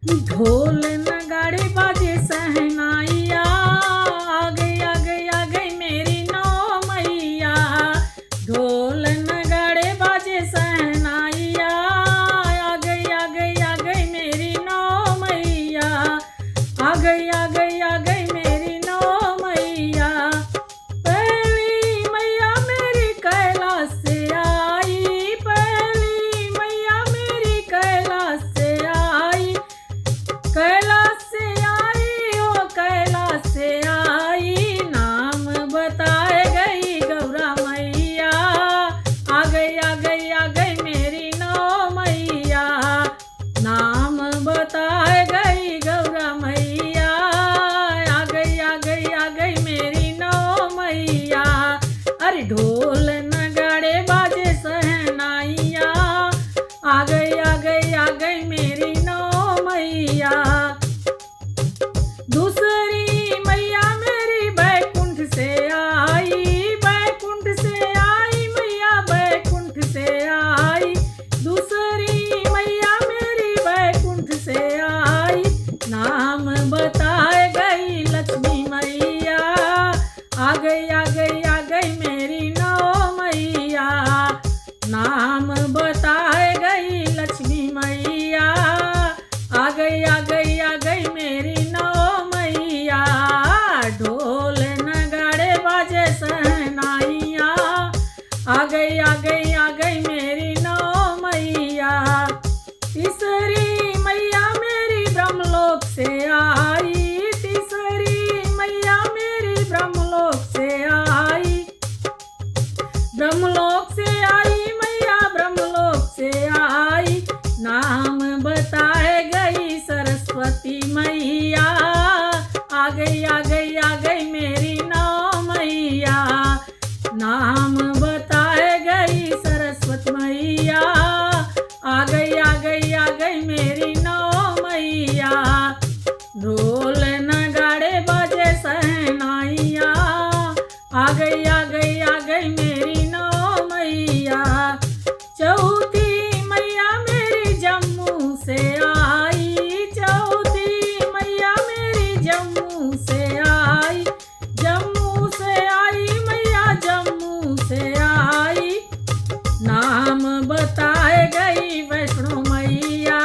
ढोल नगाड़े बाजे सहनाइया, आ गई मेरी नौ मैया। ढोल नगाड़े बाजे सहनाइया, आ गई मेरी नौ मैया। आ गई मेरी नौ मैया। पहली मैया मेरी कैलाश से आई, पहली मैया मेरी कैलाश से आई। कैलाश से आई, ओ कैलाश से आई, नाम बताए गई गौरा मैया। आ गई मेरी नौ मैया। नाम बताए गई गौरा मैया। आ गई मेरी नौ मैया। अरे ढोल नगाड़े बाजे सहनाइया, आ गई मेरी नौ मैया। दूसरी मैया मेरी बैकुंठ से आई, बैकुंठ से आई मैया, बैकुंठ से आई। दूसरी मैया मेरी बैकुंठ से आई, नाम बताए गई लक्ष्मी मैया। आ गई मेरी नौ मैया। नाम बताए गई लक्ष्मी मैया। आ गई मेरी नौ मैया। ढोल नगाड़े बाजे सहनाइया, आ गई मेरी नौ मैया। तीसरी मैया मेरी ब्रह्मलोक से आई, तीसरी मैया मेरी ब्रह्मलोक से आई। ब्रह्मलोक से आई मैया, ब्रह्मलोक से आई, नाम बताए गई सरस्वती मैया। आ गई मेरी नौ मैया। नाम बताए गई सरस्वती मैया। आ गई मेरी नौ मैया। ढोल नगाड़े बाजे सहनाइया, आ गई मेरी नौ मैया। चौथी मैया मेरी जम्मू से आई, चौथी मैया मेरी जम्मू से आई। जम्मू से आई मैया, जम्मू से आई, नाम बताए गई वैष्णो मैया।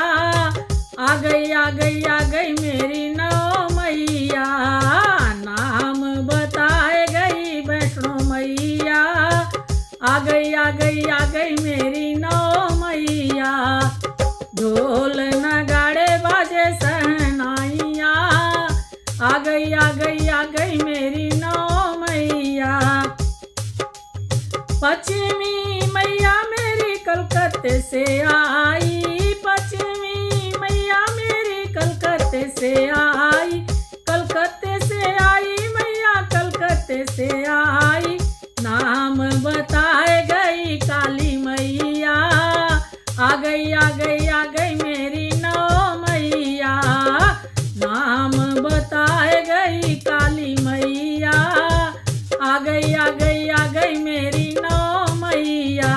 आ गई मेरी नौ मैया। नाम बताए गई वैष्णो मैया। आ गई मेरी नौ मैया। ढोल नगाड़े बाजे सहनाइया, आ गई मेरी नौ मैया। पश्चिमी मैया मेरी कलकत्ते से आई, पश्चिमी मैया मेरी कलकत्ते से आई। कलकत्ते से आई मैया, कलकत्ते से आई, नाम बताए गई काली मैया। आ गई मेरी नौ मैया। नाम बताए गई काली मैया। आ गई मेरी नौ मैया।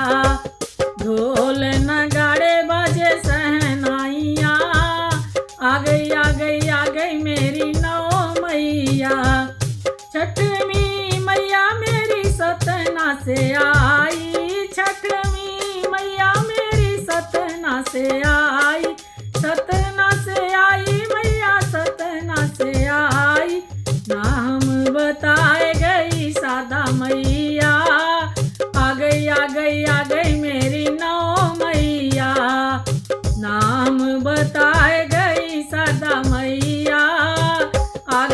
ढोल नगाड़े बाजे सहनाइया, आ गई मेरी नौ मैया। छठवीं मैया मेरी सतना से आई, छठवीं मैया मेरी सतना से आई। सतना से आई मैया, सतना से आई, नाम बताए गई सादा मैया। आ गई मेरी नौ मैया। नाम बताए गई सादा मैया। आ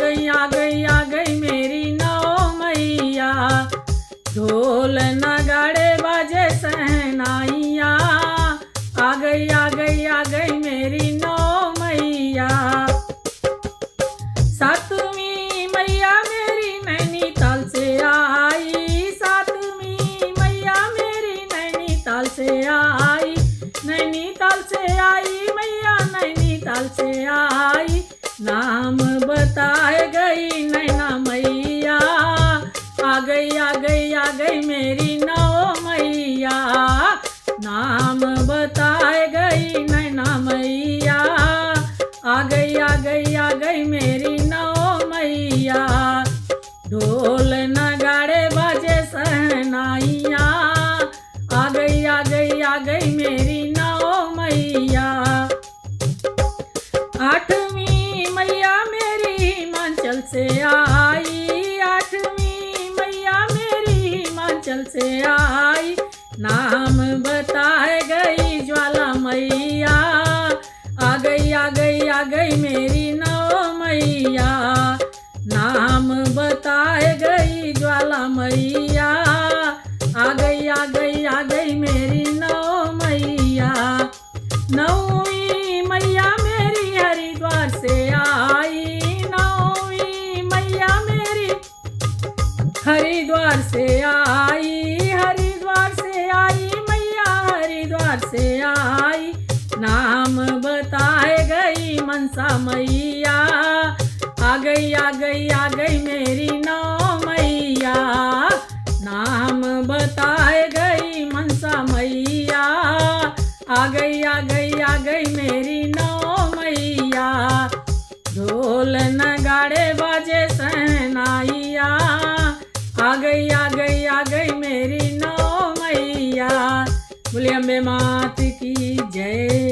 गई मेरी नौ मैया। ढोल नगाड़े बाजे सहनाइया, आ गई मेरी नौ मैया। सातवीं मैया मेरी नैनीताल से आई, सातवीं मैया मेरी नैनीताल से आई। नैनीताल से आई मैया, नैनीताल से आई, नाम बताए गई नैना मैया। आ गई मेरी नौ मैया। नाम बताए गई नैना मैया। आ आ गई मेरी नौ मैया। ढोल नगाड़े बजे सहनाइया, आ गई मेरी नौ मैया। आठवीं मैया मेरी हिमाचल से आई, आठवीं मैया मेरी हिमाचल से आई। नाम बताए गई ज्वाला मैया, आ गई मेरी नौ मैया। नाम बताए गई ज्वाला मैया, आ गई मेरी नौ मैया। नौवीं मैया मेरी हरिद्वार से आई, नौवीं मैया मेरी हरिद्वार से आई, हरिद्वार से आई मैया, हरिद्वार से आई। नाम बताए गई मनसा मैया, आ गई मेरी नौ मैया। नाम बताए गई मनसा मैया, आ गई मेरी नौ मैया। ढोल नगाड़े बाजे सहनाइया, आ गई मेरी नौ मैया। बोले अम्बे मात की जय।